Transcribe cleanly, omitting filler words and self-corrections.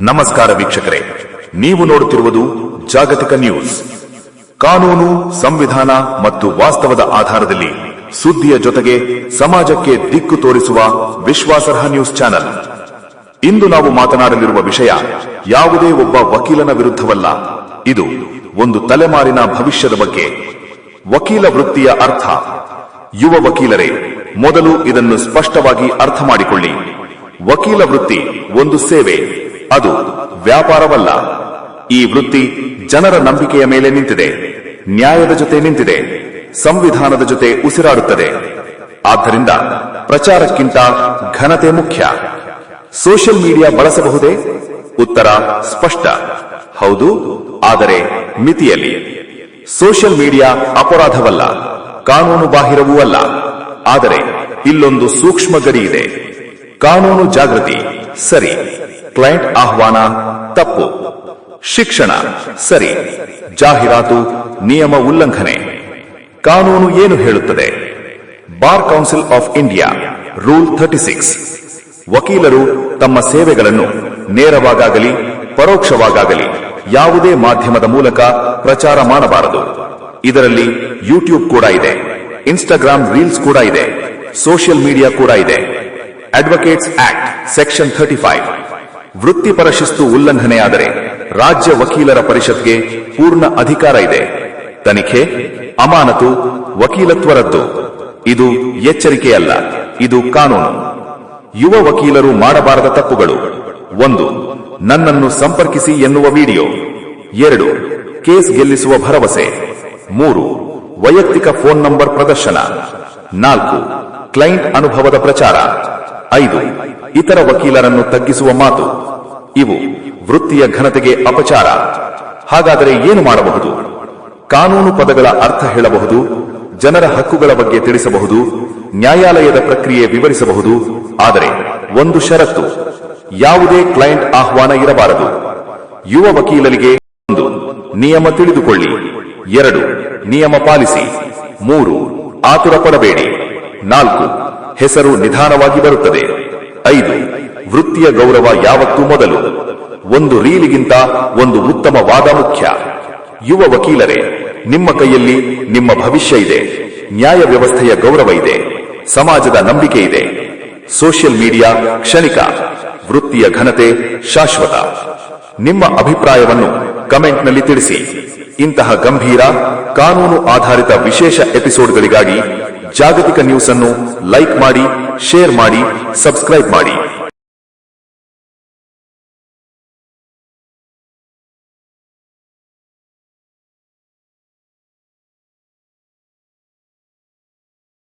ನಮಸ್ಕಾರ ವೀಕ್ಷಕರೇ, ನೀವು ನೋಡುತ್ತಿರುವುದು ಜಾಗತಿಕ ನ್ಯೂಸ್. ಕಾನೂನು, ಸಂವಿಧಾನ ಮತ್ತು ವಾಸ್ತವದ ಆಧಾರದಲ್ಲಿ ಸುದ್ದಿಯ ಜೊತೆಗೆ ಸಮಾಜಕ್ಕೆ ದಿಕ್ಕು ತೋರಿಸುವ ವಿಶ್ವಾಸಾರ್ಹ ನ್ಯೂಸ್ ಚಾನೆಲ್. ಇಂದು ನಾವು ಮಾತನಾಡಲಿರುವ ವಿಷಯ ಯಾವುದೇ ಒಬ್ಬ ವಕೀಲನ ವಿರುದ್ಧವಲ್ಲ. ಇದು ಒಂದು ತಲೆಮಾರಿನ ಭವಿಷ್ಯದ ಬಗ್ಗೆ. ವಕೀಲ ವೃತ್ತಿಯ ಅರ್ಥ. ಯುವ ವಕೀಲರೇ, ಮೊದಲು ಇದನ್ನು ಸ್ಪಷ್ಟವಾಗಿ ಅರ್ಥ ಮಾಡಿಕೊಳ್ಳಿ. ವಕೀಲ ವೃತ್ತಿ ಒಂದು ಸೇವೆ, ಅದು ವ್ಯಾಪಾರವಲ್ಲ. ಈ ವೃತ್ತಿ ಜನರ ನಂಬಿಕೆಯ ಮೇಲೆ ನಿಂತಿದೆ, ನ್ಯಾಯದ ಜೊತೆ ನಿಂತಿದೆ, ಸಂವಿಧಾನದ ಜೊತೆ ಉಸಿರಾಡುತ್ತದೆ. ಆದ್ದರಿಂದ ಪ್ರಚಾರಕ್ಕಿಂತ ಘನತೆ ಮುಖ್ಯ. ಸೋಷಿಯಲ್ ಮೀಡಿಯಾ ಬಳಸಬಹುದೇ? ಉತ್ತರ ಸ್ಪಷ್ಟ, ಹೌದು, ಆದರೆ ಮಿತಿಯಲ್ಲಿ. ಸೋಷಿಯಲ್ ಮೀಡಿಯಾ ಅಪರಾಧವಲ್ಲ, ಕಾನೂನು ಬಾಹಿರವೂ ಅಲ್ಲ. ಆದರೆ ಇಲ್ಲೊಂದು ಸೂಕ್ಷ್ಮ ಗಡಿ ಇದೆ. ಕಾನೂನು ಜಾಗೃತಿ ಸರಿ, ಕ್ಲೈಂಟ್ ಆಹ್ವಾನ ತಪ್ಪು. ಶಿಕ್ಷಣ ಸರಿ, ಜಾಹೀರಾತು ನಿಯಮ ಉಲ್ಲಂಘನೆ. ಕಾನೂನು ಏನು ಹೇಳುತ್ತದೆ? Bar council of India rule 36, ವಕೀಲರು ತಮ್ಮ ಸೇವೆಗಳನ್ನು ನೇರವಾಗಲಿ ಪರೋಕ್ಷವಾಗಲಿ ಯಾವುದೇ ಮಾಧ್ಯಮದ ಮೂಲಕ ಪ್ರಚಾರ ಮಾಡಬಾರದು. ಇದರಲ್ಲಿ ಯೂಟ್ಯೂಬ್ ಕೂಡ ಇದೆ, ಇನ್ಸ್ಟಾಗ್ರಾಮ್ ರೀಲ್ಸ್ ಕೂಡ ಇದೆ, ಸೋಷಿಯಲ್ ಮೀಡಿಯಾ ಕೂಡ ಇದೆ. ಅಡ್ವೊಕೇಟ್ಸ್ ಆಕ್ಟ್ ಸೆಕ್ಷನ್ 35, ವೃತ್ತಿಪರ ಶಿಸ್ತು ಉಲ್ಲಂಘನೆಯಾದರೆ ರಾಜ್ಯ ವಕೀಲರ ಪರಿಷತ್ಗೆ ಪೂರ್ಣ ಅಧಿಕಾರ ಇದೆ. ತನಿಖೆ, ಅಮಾನತು, ವಕೀಲತ್ವ ರದ್ದು. ಇದು ಎಚ್ಚರಿಕೆಯಲ್ಲ, ಇದು ಕಾನೂನು. ಯುವ ವಕೀಲರು ಮಾಡಬಾರದ ತಪ್ಪುಗಳು. 1. ನನ್ನನ್ನು ಸಂಪರ್ಕಿಸಿ ಎನ್ನುವ ವಿಡಿಯೋ. 2. ಕೇಸ್ ಗೆಲ್ಲಿಸುವ ಭರವಸೆ. 3. ವೈಯಕ್ತಿಕ ಫೋನ್ ನಂಬರ್ ಪ್ರದರ್ಶನ. 4. ಕ್ಲೈಂಟ್ ಅನುಭವದ ಪ್ರಚಾರ. 5. ಇತರ ವಕೀಲರನ್ನು ತಗ್ಗಿಸುವ ಮಾತು. ಇವು ವೃತ್ತಿಯ ಘನತೆಗೆ ಅಪಚಾರ. ಹಾಗಾದರೆ ಏನು ಮಾಡಬಹುದು? ಕಾನೂನು ಪದಗಳ ಅರ್ಥ ಹೇಳಬಹುದು, ಜನರ ಹಕ್ಕುಗಳ ಬಗ್ಗೆ ತಿಳಿಸಬಹುದು, ನ್ಯಾಯಾಲಯದ ಪ್ರಕ್ರಿಯೆ ವಿವರಿಸಬಹುದು. ಆದರೆ ಒಂದು ಷರತ್ತು, ಯಾವುದೇ ಕ್ಲೈಂಟ್ ಆಹ್ವಾನ ಇರಬಾರದು. ಯುವ ವಕೀಲರಿಗೆ 1. ನಿಯಮ ತಿಳಿದುಕೊಳ್ಳಿ. 2. ನಿಯಮ ಪಾಲಿಸಿ. 3. ಆತುರ ಪಡಬೇಡಿ. 4. ಹೆಸರು ನಿಧಾನವಾಗಿ ಬರುತ್ತದೆ. 5. ವೃತ್ತಿಯ ಗೌರವ ಯಾವತ್ತೂ ಮೊದಲು. ಒಂದು ರೀಲಿಗಿಂತ ಒಂದು ಉತ್ತಮ ವಾದ ಮುಖ್ಯ. ಯುವ ವಕೀಲರೇ, ನಿಮ್ಮ ಕೈಯಲ್ಲಿ ನಿಮ್ಮ ಭವಿಷ್ಯ ಇದೆ, ನ್ಯಾಯ ವ್ಯವಸ್ಥೆಯ ಗೌರವ ಇದೆ, ಸಮಾಜದ ನಂಬಿಕೆ ಇದೆ. ಸೋಷಿಯಲ್ ಮೀಡಿಯಾ ಕ್ಷಣಿಕ, ವೃತ್ತಿಯ ಘನತೆ ಶಾಶ್ವತ. ನಿಮ್ಮ ಅಭಿಪ್ರಾಯವನ್ನು ಕಮೆಂಟ್ನಲ್ಲಿ ತಿಳಿಸಿ. ಇಂತಹ ಗಂಭೀರ ಕಾನೂನು ಆಧಾರಿತ ವಿಶೇಷ ಎಪಿಸೋಡ್ಗಳಿಗಾಗಿ ಜಾಗತಿಕ ನ್ಯೂಸ್ ಅನ್ನು ಲೈಕ್ ಮಾಡಿ, ಶೇರ್ ಮಾಡಿ, ಸಬ್ಸ್ಕ್ರೈಬ್ ಮಾಡಿ.